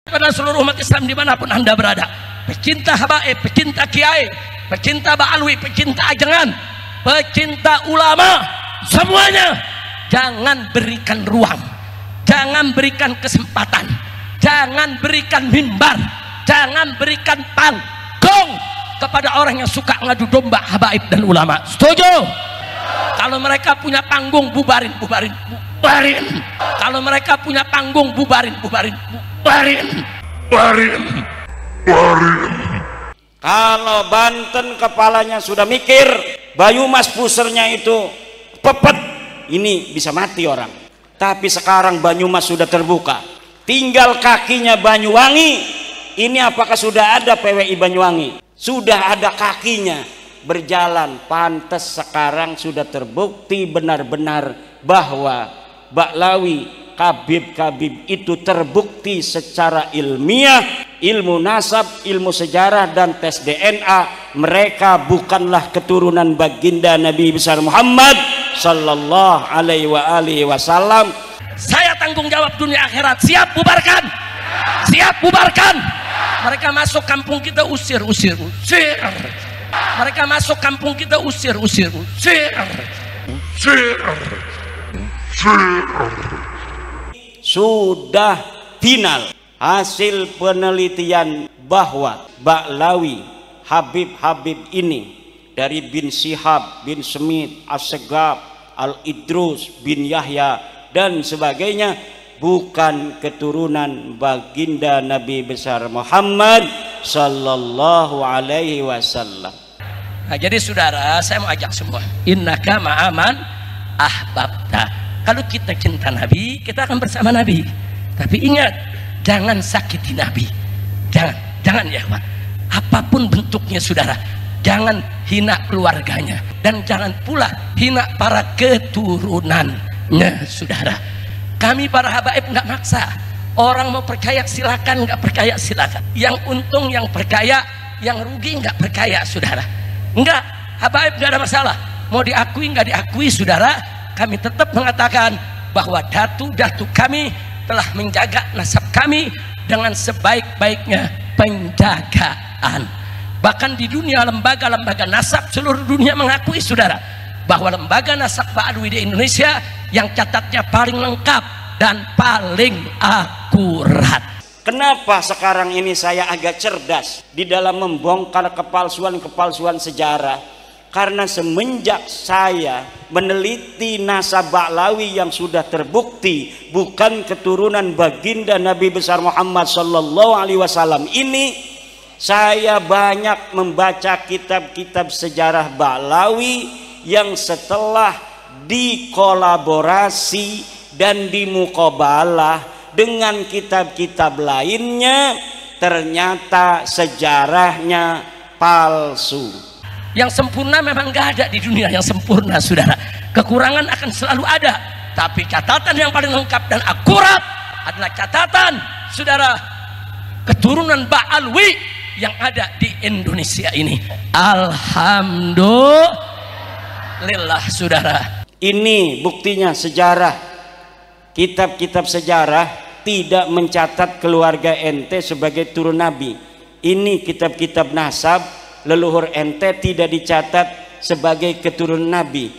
Pada seluruh umat Islam dimanapun anda berada, pecinta habaib, pecinta kiai, pecinta ba'alwi, pecinta ajengan, pecinta ulama, semuanya jangan berikan ruang, jangan berikan kesempatan, jangan berikan mimbar, jangan berikan panggung kepada orang yang suka ngadu domba habaib dan ulama. Setuju? Kalau mereka punya panggung, bubarin. Kalau mereka punya panggung, bubarin. Kalau Banten kepalanya sudah mikir, Banyumas pusernya itu pepet, ini bisa mati orang. Tapi sekarang Banyumas sudah terbuka, tinggal kakinya Banyuwangi. Ini apakah sudah ada PWI Banyuwangi? Sudah ada kakinya berjalan. Pantas sekarang sudah terbukti benar-benar bahwa Ba'lawi, Habib itu terbukti secara ilmiah, ilmu nasab, ilmu sejarah dan tes DNA. Mereka bukanlah keturunan baginda Nabi besar Muhammad sallallahu alaihi wasallam. Saya tanggung jawab dunia akhirat. Siap bubarkan, siap bubarkan. Mereka masuk kampung kita, usir. Mereka masuk kampung kita, usir. Sudah final hasil penelitian bahwa Ba'lawi, Habib ini dari bin Syihab, bin Semit, As-Segaf, Al-Idrus, bin Yahya dan sebagainya bukan keturunan baginda Nabi besar Muhammad sallallahu alaihi wasallam. Nah, jadi saudara, saya mau ajak semua, innaka ma'aman ahbabta. Kalau kita cinta Nabi, kita akan bersama Nabi. Tapi ingat, jangan sakiti Nabi. Jangan ya Pak. Apapun bentuknya saudara, jangan hina keluarganya dan jangan pula hina para keturunannya saudara. Kami para habaib nggak maksa. Orang mau percaya silakan, nggak percaya silakan. Yang untung yang percaya, yang rugi nggak percaya saudara. Enggak, habaib nggak ada masalah. Mau diakui nggak diakui saudara, kami tetap mengatakan bahwa datu-datu kami telah menjaga nasab kami dengan sebaik-baiknya penjagaan. Bahkan di dunia lembaga-lembaga nasab seluruh dunia mengakui saudara bahwa lembaga nasab Ba'alwi di Indonesia yang catatnya paling lengkap dan paling akurat. Kenapa sekarang ini saya agak cerdas di dalam membongkar kepalsuan sejarah? Karena semenjak saya meneliti nasab Ba'lawi yang sudah terbukti bukan keturunan baginda Nabi besar Muhammad sallallahu alaihi wasallam ini, saya banyak membaca kitab-kitab sejarah Ba'lawi yang setelah dikolaborasi dan dimuqabalah dengan kitab-kitab lainnya, ternyata sejarahnya palsu. Yang sempurna memang gak ada di dunia yang sempurna saudara. Kekurangan akan selalu ada, tapi catatan yang paling lengkap dan akurat adalah catatan saudara keturunan Ba'alwi yang ada di Indonesia ini. Alhamdulillah saudara. Ini buktinya sejarah. Kitab-kitab sejarah tidak mencatat keluarga ente sebagai turun Nabi. Ini kitab-kitab nasab, leluhur ente tidak dicatat sebagai keturunan Nabi.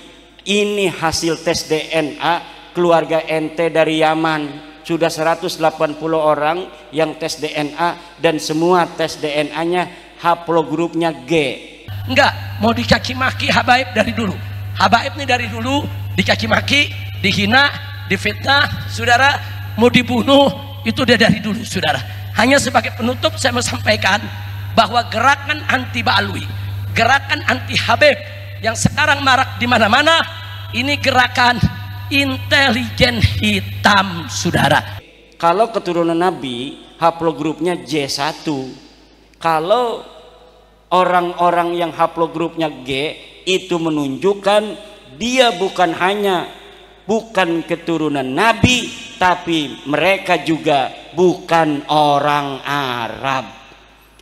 Ini hasil tes DNA keluarga ente dari Yaman. Sudah 180 orang yang tes DNA dan semua tes DNA-nya haplogrupnya G. Enggak, mau dicaci maki habaib dari dulu. Habaib ini dari dulu dicaci maki, dihina, difitnah, saudara, mau dibunuh, itu dia dari dulu saudara. Hanya sebagai penutup saya mau sampaikan bahwa gerakan anti Ba'alwi, gerakan anti Habib yang sekarang marak di mana-mana, ini gerakan intelijen hitam saudara. Kalau keturunan Nabi haplogrupnya J1, kalau orang-orang yang haplogrupnya G itu menunjukkan dia bukan hanya bukan keturunan Nabi, tapi mereka juga bukan orang Arab.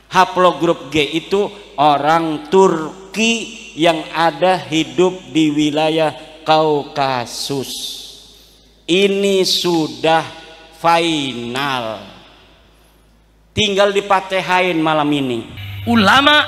Haplogrup G itu orang Turki yang ada hidup di wilayah Kaukasus. Ini sudah final. tinggal dipatehain malam ini. Ulama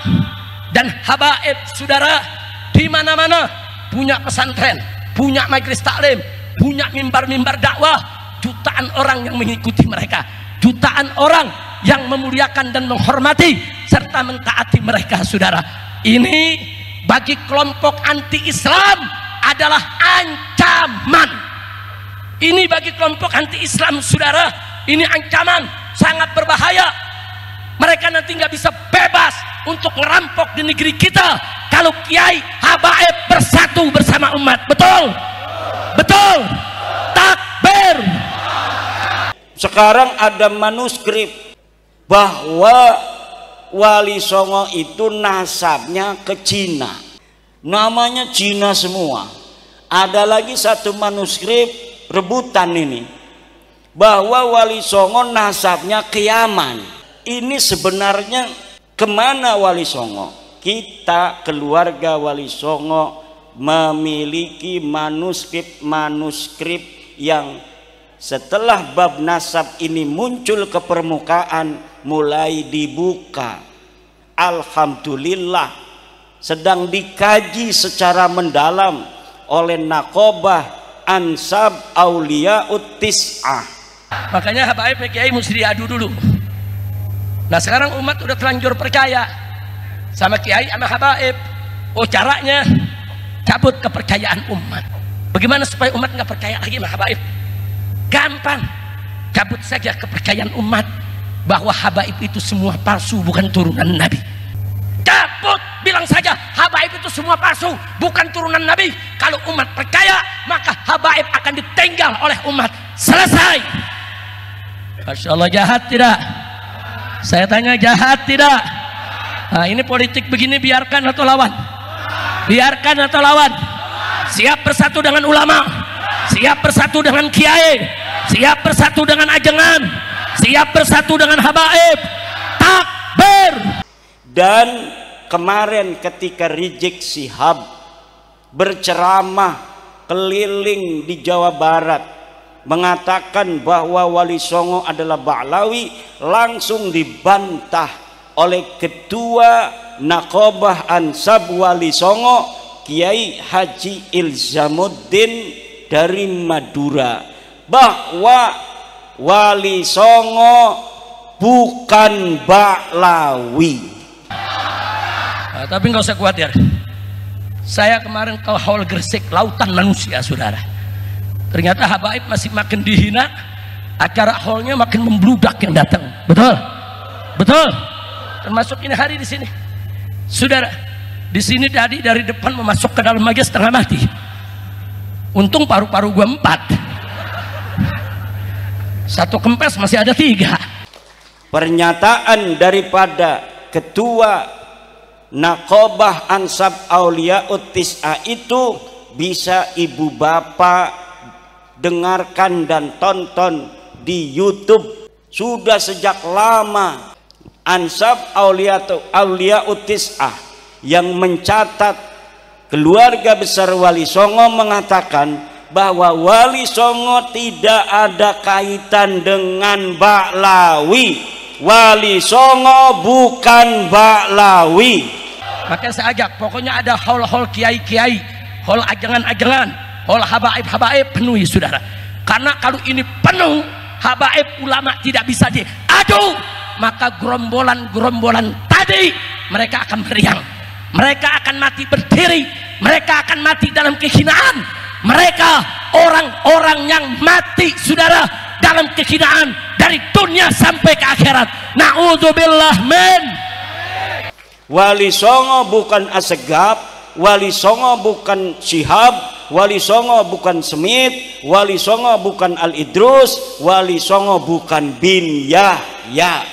dan habaib saudara di mana-mana punya pesantren, punya majelis taklim, punya mimbar-mimbar dakwah, jutaan orang yang mengikuti mereka, jutaan orang yang memuliakan dan menghormati serta mentaati mereka saudara. Ini bagi kelompok anti-Islam adalah ancaman. Ini bagi kelompok anti-Islam saudara, ini ancaman sangat berbahaya. Mereka nanti nggak bisa bebas untuk ngerampok di negeri kita kalau kiai habaib bersatu bersama umat. Betul? Betul? Takbir. Sekarang ada manuskrip bahwa Wali Songo itu nasabnya ke Cina, namanya Cina semua. Ada lagi satu manuskrip rebutan ini bahwa Wali Songo nasabnya ke Yaman. Ini sebenarnya kemana Wali Songo? Kita keluarga Wali Songo memiliki manuskrip yang setelah bab nasab ini muncul ke permukaan mulai dibuka. Alhamdulillah sedang dikaji secara mendalam oleh Naqobah Ansab Auliyaut Tis'ah. Makanya habaib kiai mesti diadu dulu. Nah sekarang umat udah terlanjur percaya sama kiai sama habaib. Oh caranya cabut kepercayaan umat. Bagaimana supaya umat nggak percaya lagi sama habaib? Gampang, cabut saja kepercayaan umat bahwa habaib itu semua palsu, bukan turunan Nabi. Cabut, bilang saja habaib itu semua palsu, bukan turunan Nabi. Kalau umat percaya, maka habaib akan ditinggal oleh umat. Selesai. Masya Allah, jahat tidak? Saya tanya, jahat tidak? Nah ini politik begini, biarkan atau lawan? Biarkan atau lawan? Siap bersatu dengan ulama, siap bersatu dengan kiai, siap bersatu dengan ajengan, siap bersatu dengan habaib. Takbir. Dan kemarin ketika Rizik Syihab berceramah keliling di Jawa Barat mengatakan bahwa Wali Songo adalah Ba'lawi, langsung dibantah oleh ketua Naqobah Ansab Wali Songo, Kiai Haji Ilzamuddin dari Madura, bahwa Wali Songo bukan Ba'lawi. Nah, tapi nggak usah khawatir. Saya kemarin ke Haul Gresik, lautan manusia saudara. Ternyata habaib masih makin dihina, acara haulnya makin membludak yang datang. Betul? Betul? Termasuk ini hari di sini. Saudara, di sini tadi dari depan memasuk ke dalam aja setengah mati. Untung paru-paru gua 4. Satu kempes masih ada 3. Pernyataan daripada ketua Naqobah Ansab Auliyaut Tis'ah itu bisa ibu bapak dengarkan dan tonton di YouTube. Sudah sejak lama Ansab Auliyaut Tis'ah yang mencatat keluarga besar Wali Songo mengatakan bahwa Wali Songo tidak ada kaitan dengan Ba'lawi. Wali Songo bukan Ba'lawi. Makanya saya ajak, pokoknya ada haul-haul kiai-kiai, haul ajangan-ajangan, haul habaib-habaib, penuhi saudara. Karena kalau ini penuh, habaib ulama tidak bisa diadu, maka gerombolan-gerombolan tadi mereka akan meriang, mereka akan mati berdiri, mereka akan mati dalam kehinaan. Mereka orang-orang yang mati saudara dalam kehinaan dari dunia sampai ke akhirat. Na'udzubillah min. Wali Songo bukan Assegaf, Wali Songo bukan Syihab, Wali Songo bukan Semit, Wali Songo bukan Al-Idrus, Wali Songo bukan bin Yahya.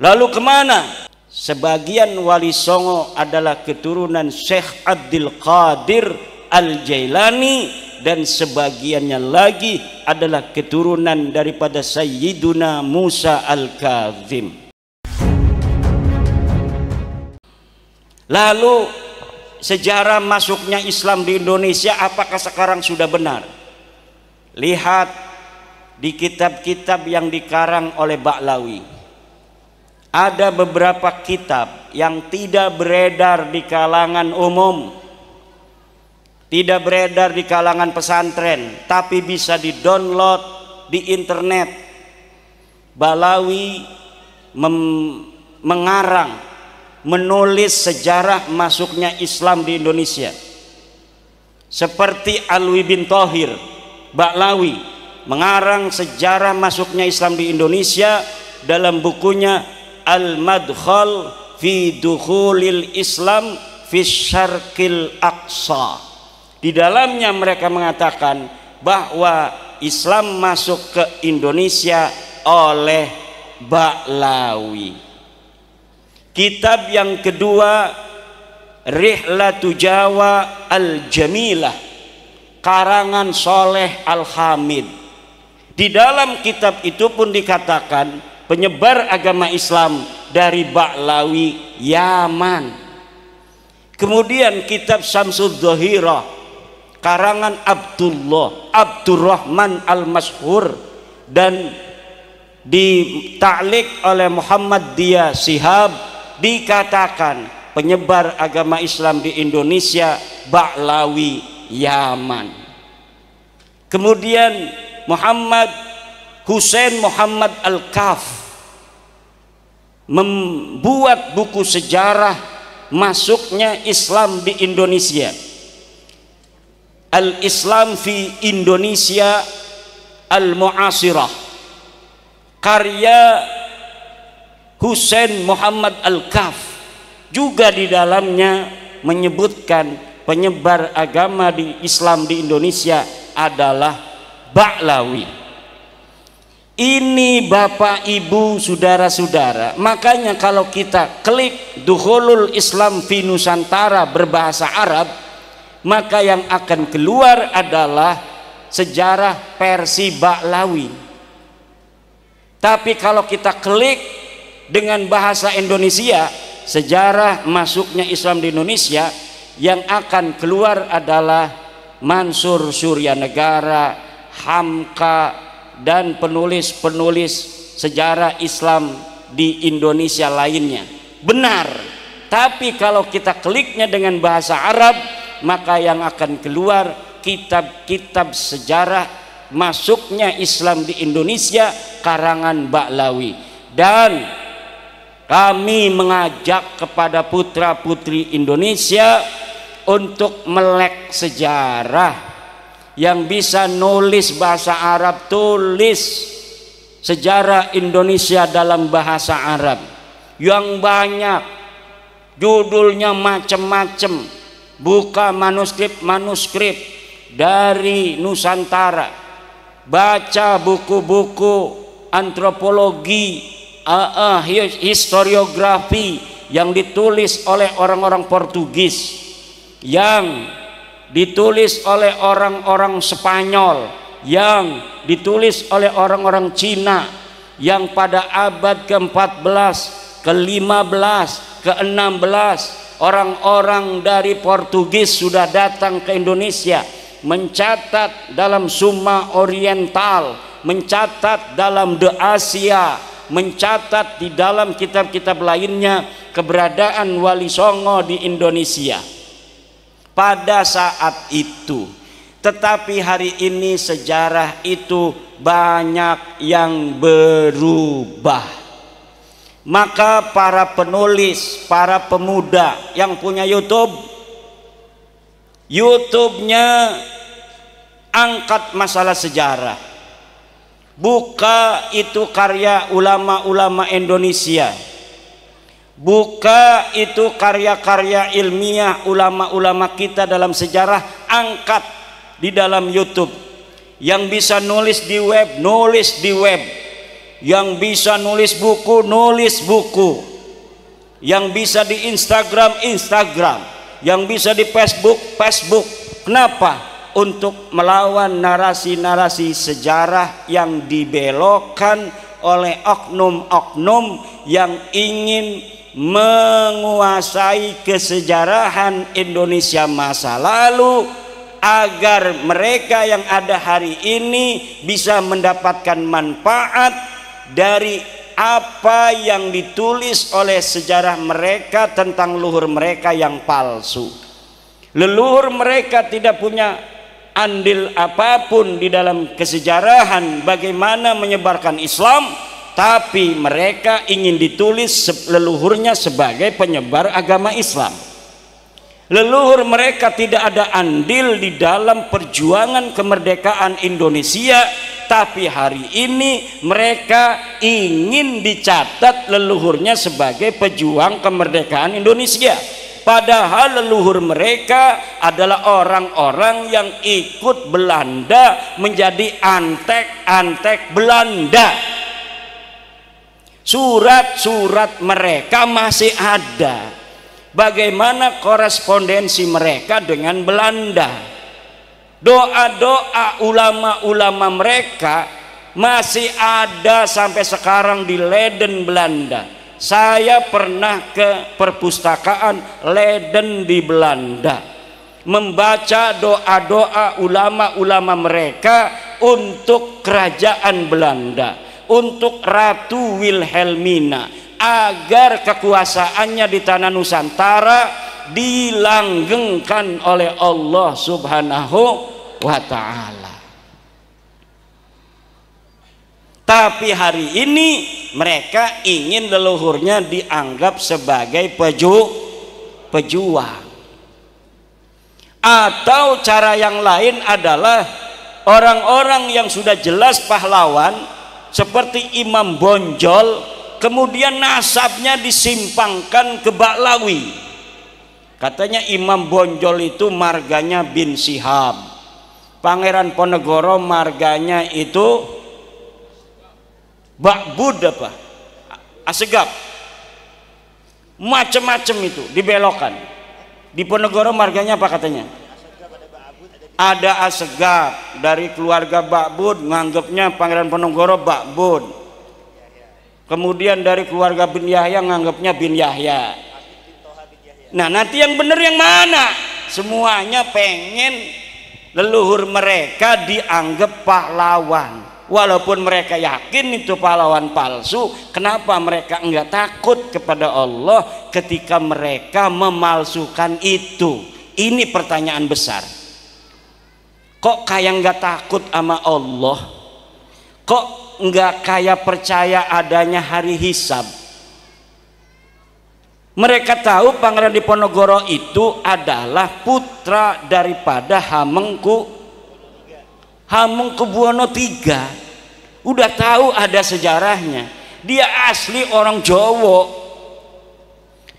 Lalu kemana? Sebagian Wali Songo adalah keturunan Syekh Abdul Qadir Al-Jailani, dan sebagiannya lagi adalah keturunan daripada Sayyiduna Musa Al-Kazim. Lalu sejarah masuknya Islam di Indonesia apakah sekarang sudah benar? Lihat di kitab-kitab yang dikarang oleh Ba'lawi. ada beberapa kitab yang tidak beredar di kalangan umum, tidak beredar di kalangan pesantren, tapi bisa di-download di internet. Balawi mengarang, menulis sejarah masuknya Islam di Indonesia. Seperti Alwi bin Thohir Ba'lawi mengarang sejarah masuknya Islam di Indonesia dalam bukunya Al-Madkhal fi Dukhulil Islam fi Syarqil Aqsa. Di dalamnya mereka mengatakan bahwa Islam masuk ke Indonesia oleh Ba'lawi. Kitab yang kedua, Rihlatu Jawa Al-Jamilah, karangan Soleh Al-Hamid. Di dalam kitab itu pun dikatakan penyebar agama Islam dari Ba'lawi Yaman. Kemudian kitab Syamsud Dhahirah, karangan Abdurrahman Al-Mashhur, dan ditaklik oleh Muhammad Dia Shihab, dikatakan penyebar agama Islam di Indonesia Ba'lawi Yaman. Kemudian Muhammad Hussein Muhammad Al-Kaf membuat buku sejarah masuknya Islam di Indonesia, Al-Islam fi Indonesia Al-Mu'asirah, karya Hussein Muhammad Al-Kaf. Juga di dalamnya menyebutkan penyebar agama di Islam di Indonesia adalah Ba'lawi. Ini Bapak Ibu saudara-saudara, makanya kalau kita klik Dukhulul Islam fi Nusantara berbahasa Arab, maka yang akan keluar adalah sejarah versi Ba'lawi. Tapi kalau kita klik dengan bahasa Indonesia, sejarah masuknya Islam di Indonesia, yang akan keluar adalah Mansur Suryanegara, Hamka, dan penulis-penulis sejarah Islam di Indonesia lainnya. Benar. Tapi kalau kita kliknya dengan bahasa Arab, maka yang akan keluar kitab-kitab sejarah masuknya Islam di Indonesia karangan Ba'lawi. Dan kami mengajak kepada putra-putri Indonesia untuk melek sejarah. Yang bisa nulis bahasa Arab, tulis sejarah Indonesia dalam bahasa Arab yang banyak, judulnya macam-macam. Buka manuskrip dari Nusantara, baca buku-buku antropologi, historiografi yang ditulis oleh orang-orang Portugis, yang ditulis oleh orang-orang Spanyol, yang ditulis oleh orang-orang Cina, yang pada abad ke-14, ke-15, ke-16 orang-orang dari Portugis sudah datang ke Indonesia, mencatat dalam Summa Oriental, mencatat dalam The Asia, mencatat di dalam kitab-kitab lainnya keberadaan Wali Songo di Indonesia pada saat itu. Tetapi hari ini sejarah itu banyak yang berubah. Maka para penulis, para pemuda yang punya YouTube-nya angkat masalah sejarah. Buka itu karya ulama-ulama Indonesia. Buka itu karya-karya ilmiah ulama-ulama kita dalam sejarah, angkat di dalam YouTube. Yang bisa nulis di web, nulis di web. Yang bisa nulis buku, nulis buku. Yang bisa di Instagram, Instagram. Yang bisa di Facebook, Facebook. Kenapa? Untuk melawan narasi-narasi sejarah yang dibelokkan oleh oknum-oknum yang ingin menguasai kesejarahan Indonesia masa lalu, agar mereka yang ada hari ini bisa mendapatkan manfaat dari apa yang ditulis oleh sejarah mereka tentang leluhur mereka yang palsu. Leluhur mereka tidak punya andil apapun di dalam kesejarahan bagaimana menyebarkan Islam, tapi mereka ingin ditulis leluhurnya sebagai penyebar agama Islam. Leluhur mereka tidak ada andil di dalam perjuangan kemerdekaan Indonesia, tapi hari ini mereka ingin dicatat leluhurnya sebagai pejuang kemerdekaan Indonesia. Padahal leluhur mereka adalah orang-orang yang ikut Belanda menjadi antek-antek Belanda. Surat-surat mereka masih ada. Bagaimana korespondensi mereka dengan Belanda? Doa-doa ulama-ulama mereka masih ada sampai sekarang di Leiden, Belanda. Saya pernah ke perpustakaan Leiden di Belanda, membaca doa-doa ulama-ulama mereka untuk kerajaan Belanda, untuk Ratu Wilhelmina, agar kekuasaannya di tanah Nusantara dilanggengkan oleh Allah Subhanahu wa ta'ala. Tapi hari ini mereka ingin leluhurnya dianggap sebagai pejuang. Atau cara yang lain adalah orang-orang yang sudah jelas pahlawan seperti Imam Bonjol, kemudian nasabnya disimpangkan ke Baklawi. Katanya Imam Bonjol itu marganya bin Syihab, Pangeran Ponegoro marganya itu Bakbud apa? Asegaf. Macam-macam itu dibelokkan. Di Ponegoro marganya apa katanya? Ada Asegaf, dari keluarga Bakbud nganggapnya Pangeran Ponegoro Bakbud. Kemudian dari keluarga bin Yahya nganggapnya bin Yahya. Nah, nanti yang benar yang mana? Semuanya pengen leluhur mereka dianggap pahlawan. Walaupun mereka yakin itu pahlawan palsu, kenapa mereka enggak takut kepada Allah ketika mereka memalsukan itu? Ini pertanyaan besar. Kok kayak enggak takut sama Allah? Kok enggak kayak percaya adanya hari hisab? Mereka tahu Pangeran Diponegoro itu adalah putra daripada Hamengkubuwono III. Udah tahu ada sejarahnya. Dia asli orang Jawa.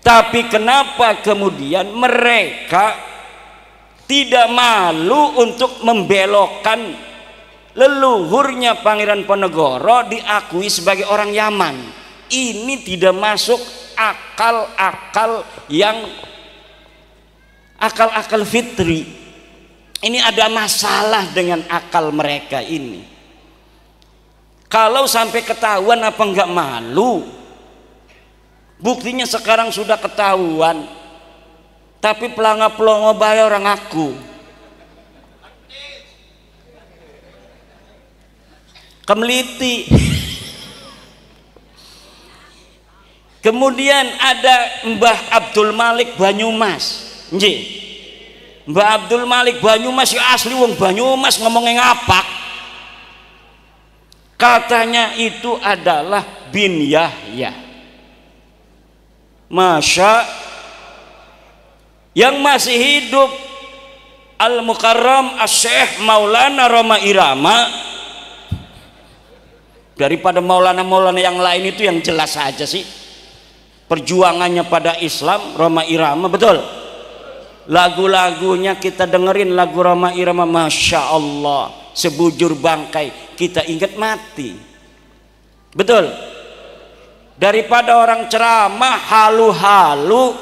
Tapi kenapa kemudian mereka tidak malu untuk membelokkan leluhurnya Pangeran Ponegoro diakui sebagai orang Yaman? Ini tidak masuk akal-akal yang akal-akal fitri. Ini ada masalah dengan akal mereka ini. Kalau sampai ketahuan apa enggak malu? Buktinya sekarang sudah ketahuan, tapi pelanga-pelongo bayar orang aku. Kemeliti. Kemudian ada Mbah Abdul Malik Banyumas. Nggih. Mbah Abdul Malik Banyumas ya asli wong Banyumas, ngomongnya ngapak. Katanya itu adalah bin Yahya. Masya, yang masih hidup Al-Mukarram As-Syekh Maulana Roma Irama. Daripada Maulana-Maulana yang lain itu yang jelas saja sih perjuangannya pada Islam. Roma Irama, betul. Lagu-lagunya kita dengerin, lagu Roma Irama, Masya Allah, sebujur bangkai kita ingat mati, betul. Daripada orang ceramah halu-halu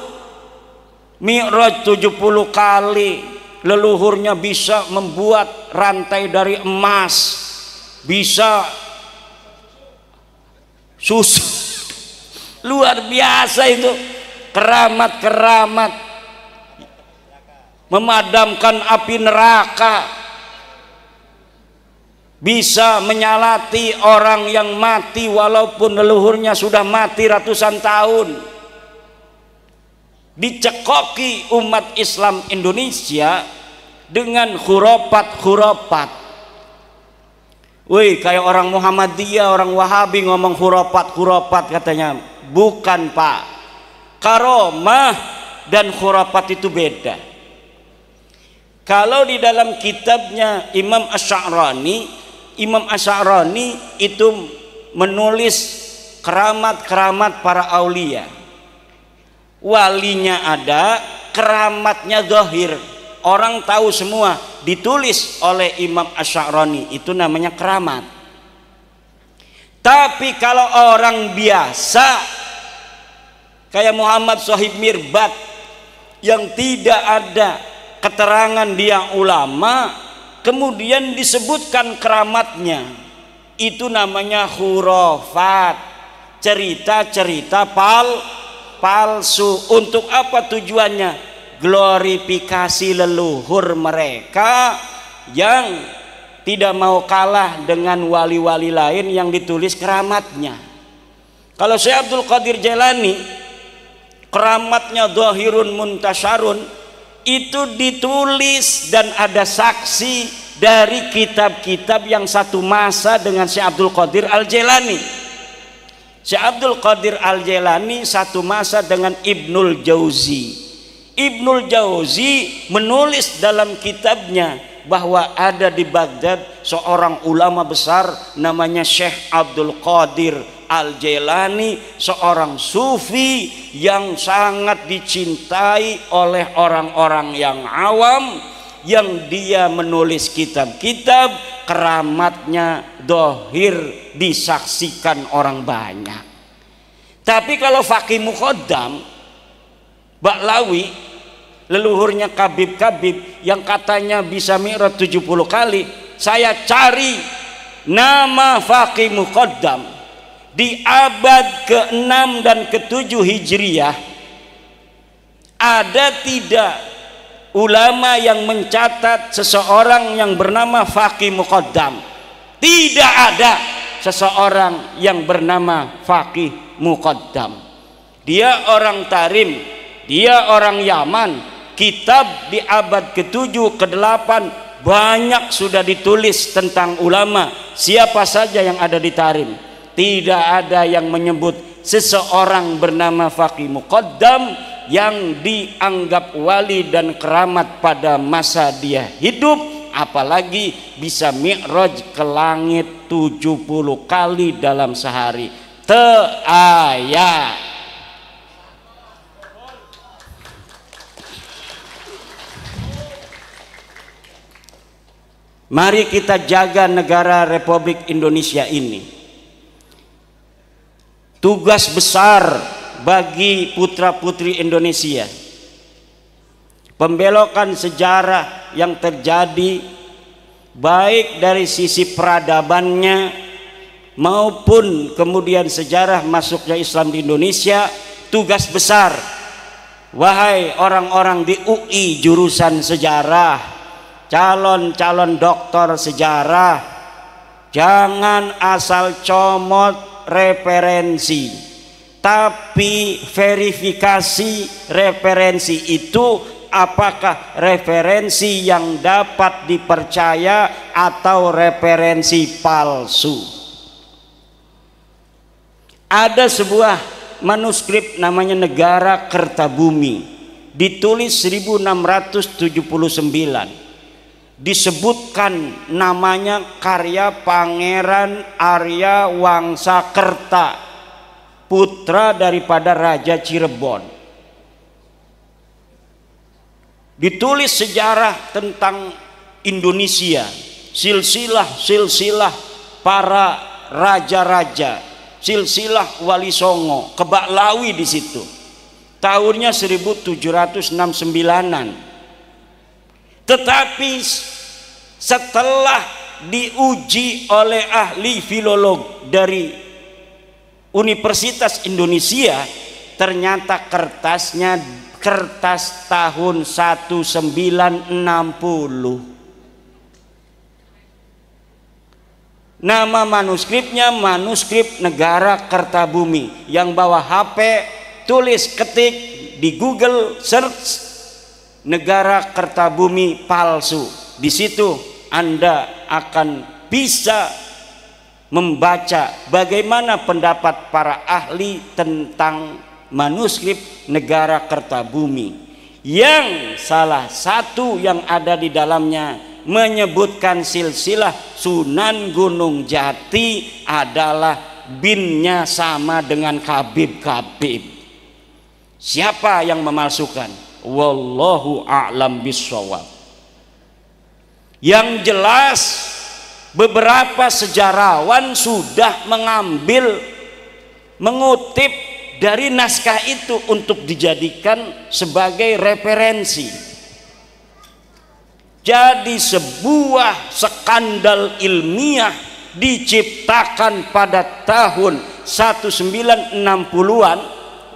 mi'raj 70 kali, leluhurnya bisa membuat rantai dari emas, bisa susu, luar biasa itu keramat-keramat, memadamkan api neraka, bisa menyalati orang yang mati walaupun leluhurnya sudah mati ratusan tahun. Dicekoki umat Islam Indonesia dengan khurafat-khurafat. Wih, kayak orang Muhammadiyah, orang Wahabi ngomong khurafat-khurafat katanya. Bukan, Pak. Karomah dan khurafat itu beda. Kalau di dalam kitabnya Imam Asy'arani itu menulis keramat-keramat para aulia. Walinya ada, keramatnya zahir. Orang tahu semua, ditulis oleh Imam Asy'arani, itu namanya keramat. Tapi kalau orang biasa kayak Muhammad Shahib Mirbat yang tidak ada keterangan dia ulama, kemudian disebutkan keramatnya, itu namanya khurafat, cerita-cerita palsu. Untuk apa tujuannya? Glorifikasi leluhur mereka yang tidak mau kalah dengan wali-wali lain yang ditulis keramatnya. Kalau Syekh Abdul Qadir Jailani keramatnya dhahirun muntasyarun, itu ditulis dan ada saksi dari kitab-kitab yang satu masa dengan Syekh Abdul Qadir Al-Jailani. Syekh Abdul Qadir Al-Jailani satu masa dengan Ibnul Jauzi. Ibnul Jauzi menulis dalam kitabnya bahwa ada di Baghdad seorang ulama besar namanya Syekh Abdul Qadir Al-Jailani, seorang sufi yang sangat dicintai oleh orang-orang yang awam, yang dia menulis kitab-kitab keramatnya dohir disaksikan orang banyak. Tapi kalau Faqih Muqaddam Baklawi, leluhurnya Kabib-Kabib yang katanya bisa mi'raj 70 kali, saya cari nama Faqih Muqaddam di abad ke-6 dan ke-7 Hijriyah, ada tidak ulama yang mencatat seseorang yang bernama Faqih Muqaddam? Tidak ada seseorang yang bernama Faqih Muqaddam. Dia orang Tarim, dia orang Yaman. Kitab di abad ke-7 ke-8 banyak sudah ditulis tentang ulama. Siapa saja yang ada di Tarim, tidak ada yang menyebut seseorang bernama Faqih Muqaddam yang dianggap wali dan keramat pada masa dia hidup, apalagi bisa mi'raj ke langit 70 kali dalam sehari. Aya. Mari kita jaga negara Republik Indonesia ini. Tugas besar bagi putra-putri Indonesia. Pembelokan sejarah yang terjadi baik dari sisi peradabannya maupun kemudian sejarah masuknya Islam di Indonesia, tugas besar. Wahai orang-orang di UI jurusan sejarah, calon-calon doktor sejarah, jangan asal comot referensi, tapi verifikasi referensi itu apakah referensi yang dapat dipercaya atau referensi palsu. Ada sebuah manuskrip namanya Negara Kertabumi, ditulis 1679. Disebutkan namanya karya Pangeran Arya Wangsakerta, putra daripada Raja Cirebon. Ditulis sejarah tentang Indonesia, silsilah para raja-raja, silsilah Wali Songo, Kebaklawi di situ. Tahunnya 1769-an. Tetapi setelah diuji oleh ahli filolog dari Universitas Indonesia, ternyata kertasnya kertas tahun 1960. Nama manuskripnya manuskrip Negara Kertabumi. Yang bawa HP tulis ketik di Google search Negara Kertabumi palsu. Di situ Anda akan bisa membaca bagaimana pendapat para ahli tentang manuskrip Negara Kertabumi, yang salah satu yang ada di dalamnya menyebutkan silsilah Sunan Gunung Jati adalah binnya sama dengan Khabib. Siapa yang memalsukan? Wallahu a'lam bishawab. Yang jelas beberapa sejarawan sudah mengutip dari naskah itu untuk dijadikan sebagai referensi. Jadi sebuah skandal ilmiah diciptakan pada tahun 1960-an,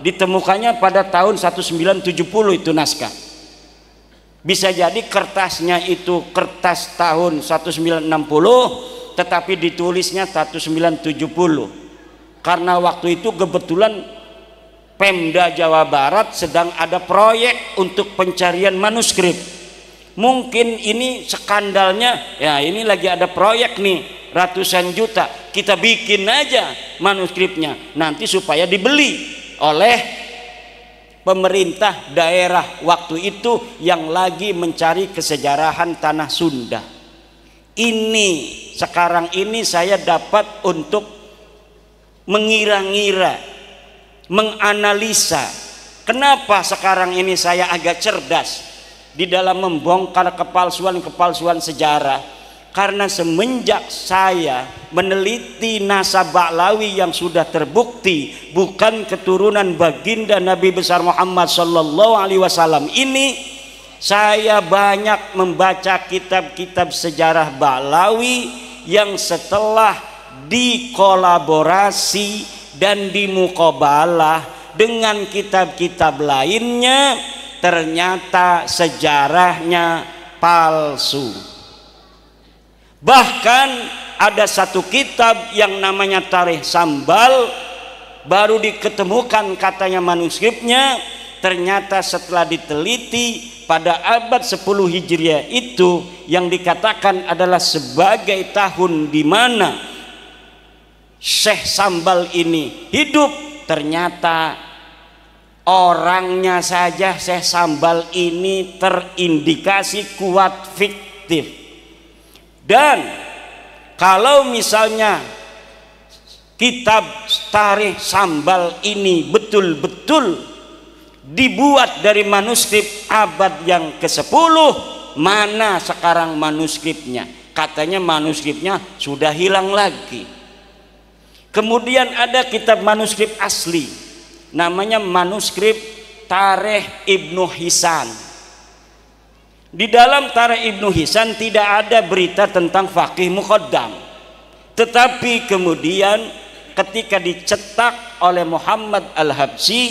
ditemukannya pada tahun 1970 itu naskah. Bisa jadi kertasnya itu kertas tahun 1960 tetapi ditulisnya 1970, karena waktu itu kebetulan Pemda Jawa Barat sedang ada proyek untuk pencarian manuskrip. Mungkin ini skandalnya, ya ini lagi ada proyek nih ratusan juta, kita bikin aja manuskripnya nanti supaya dibeli oleh pemerintah daerah waktu itu yang lagi mencari kesejarahan tanah Sunda. Ini sekarang ini saya dapat untuk mengira-ngira, menganalisa kenapa sekarang ini saya agak cerdas di dalam membongkar kepalsuan sejarah, karena semenjak saya meneliti nasab Ba'lawi yang sudah terbukti bukan keturunan baginda Nabi besar Muhammad sallallahu alaihi wasallam ini, saya banyak membaca kitab-kitab sejarah Ba'lawi yang setelah dikolaborasi dan dimuqabalah dengan kitab-kitab lainnya, ternyata sejarahnya palsu. Bahkan ada satu kitab yang namanya Tarikh Sambal, baru diketemukan katanya manuskripnya, ternyata setelah diteliti pada abad 10 Hijriah itu yang dikatakan adalah sebagai tahun di mana Syekh Sambal ini hidup, ternyata orangnya saja Syekh Sambal ini terindikasi kuat fiktif. Dan kalau misalnya kitab Tarikh Sambal ini betul-betul dibuat dari manuskrip abad yang ke-10, mana sekarang manuskripnya? Katanya manuskripnya sudah hilang lagi. Kemudian ada kitab manuskrip asli, namanya manuskrip Tarikh Ibnu Hisan. Di dalam Tarikh Ibnu Hisan tidak ada berita tentang Faqih Muqaddam, tetapi kemudian ketika dicetak oleh Muhammad Al-Habsyi,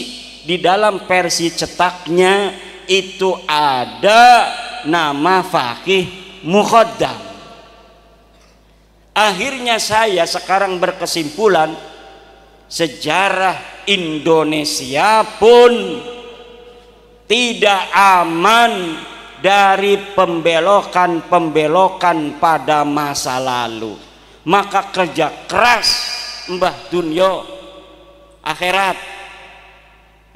di dalam versi cetaknya itu ada nama Faqih Muqaddam. Akhirnya saya sekarang berkesimpulan, sejarah Indonesia pun tidak aman dari pembelokan-pembelokan pada masa lalu. Maka kerja keras Mbah Dunyo akhirat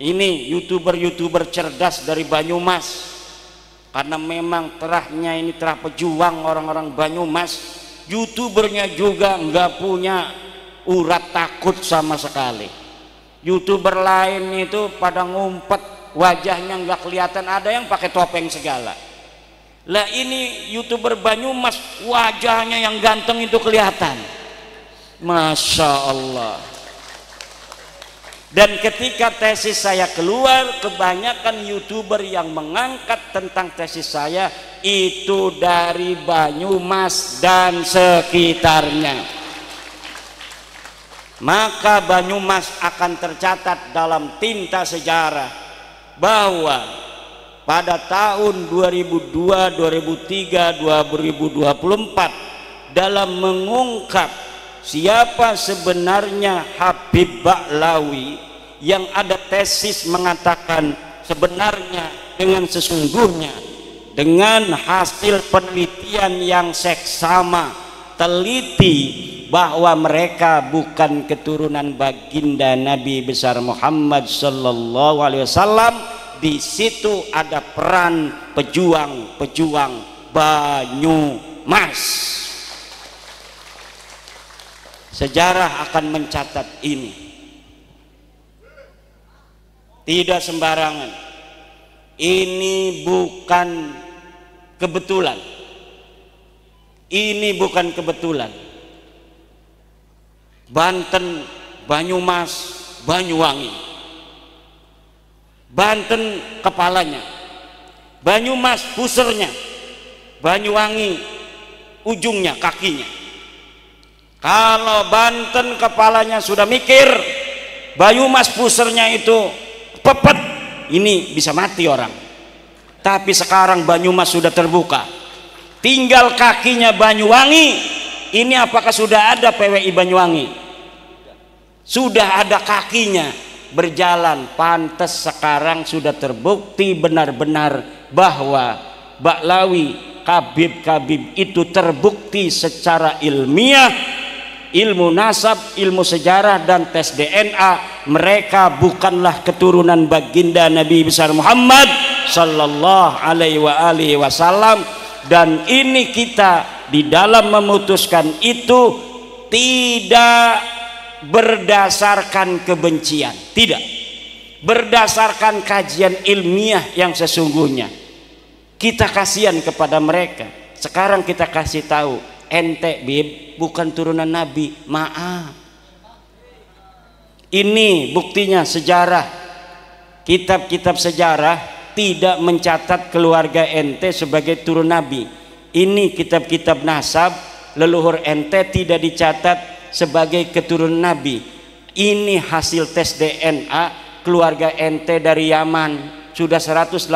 ini, youtuber cerdas dari Banyumas, karena memang terahnya ini terah pejuang orang-orang Banyumas. Youtubernya juga nggak punya urat takut sama sekali. Youtuber lain itu pada ngumpet, wajahnya nggak kelihatan, ada yang pakai topeng segala. Lah ini youtuber Banyumas wajahnya yang ganteng itu kelihatan, Masya Allah. Dan ketika tesis saya keluar, kebanyakan youtuber yang mengangkat tentang tesis saya itu dari Banyumas dan sekitarnya. Maka Banyumas akan tercatat dalam tinta sejarah bahwa pada tahun 2002, 2003, 2024 dalam mengungkap siapa sebenarnya Habib Ba'lawi yang ada tesis mengatakan sebenarnya dengan sesungguhnya dengan hasil penelitian yang seksama teliti bahwa mereka bukan keturunan baginda Nabi besar Muhammad sallallahu alaihi wasallam. Di situ ada peran pejuang-pejuang Banyumas. Sejarah akan mencatat ini. Tidak sembarangan. Ini bukan kebetulan. Ini bukan kebetulan. Banten, Banyumas, Banyuwangi. Banten kepalanya, Banyumas pusernya, Banyuwangi ujungnya, kakinya. Kalau Banten kepalanya sudah mikir, Banyumas pusernya itu pepet, ini bisa mati orang. Tapi sekarang Banyumas sudah terbuka, tinggal kakinya Banyuwangi. Ini apakah sudah ada PWI Banyuwangi? Sudah ada kakinya berjalan. Pantes sekarang sudah terbukti benar-benar bahwa Ba'lawi, Habib itu terbukti secara ilmiah, ilmu nasab, ilmu sejarah dan tes DNA. Mereka bukanlah keturunan baginda Nabi besar Muhammad sallallahu alaihi wasallam. Dan ini kita di dalam memutuskan itu tidak berdasarkan kebencian, tidak berdasarkan kajian ilmiah yang sesungguhnya. Kita kasihan kepada mereka. Sekarang kita kasih tahu, ente Bib bukan turunan Nabi, maaf. Ini buktinya sejarah. Kitab-kitab sejarah tidak mencatat keluarga ente sebagai turun Nabi. Ini kitab-kitab nasab, leluhur ente tidak dicatat sebagai keturunan Nabi. Ini hasil tes DNA keluarga ente dari Yaman. Sudah 180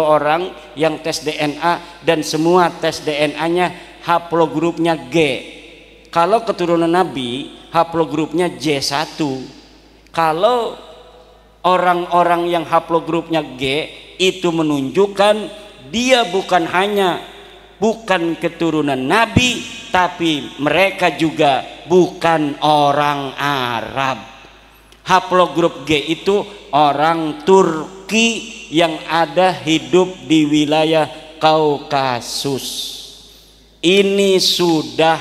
orang yang tes DNA dan semua tes DNA-nya haplogrupnya G. Kalau keturunan Nabi haplogrupnya J1. Kalau orang-orang yang haplogrupnya G itu menunjukkan dia bukan hanya bukan keturunan Nabi, tapi mereka juga bukan orang Arab. Haplogrup G itu orang Turki yang ada hidup di wilayah Kaukasus. Ini sudah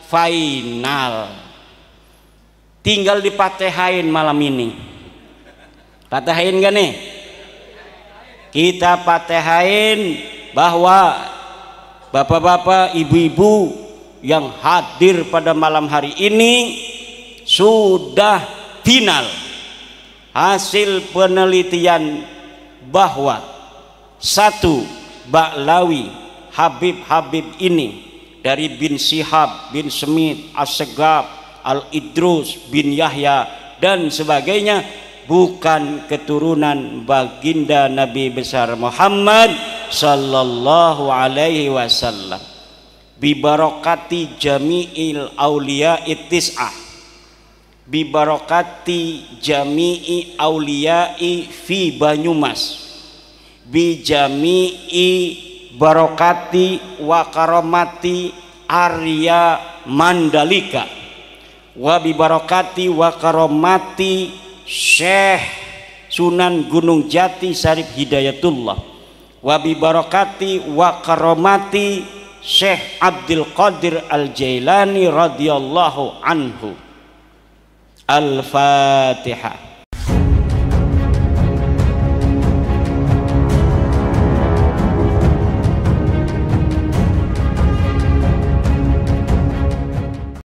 final, tinggal dipatehain malam ini. Patehain gak nih? Kita patehain bahwa bapak-bapak, ibu-ibu yang hadir pada malam hari ini sudah final hasil penelitian bahwa satu, Ba'lawi Habib ini dari bin Syihab, bin Semit, As-Segaf, Al-Idrus, bin Yahya dan sebagainya bukan keturunan baginda Nabi besar Muhammad sallallahu alaihi wasallam. Bi barakati jami'il auliya'i tis'ah, bi barakati jami'i auliya'i fi Banyumas, bi jami'i barakati wa karamati Arya Mandalika, wa bi barakati wa karamati Syekh Sunan Gunung Jati Syarif Hidayatullah, wa bi barakati wa karamati Syekh Abdul Qadir Al-Jailani radhiyallahu anhu. Al-Fatihah.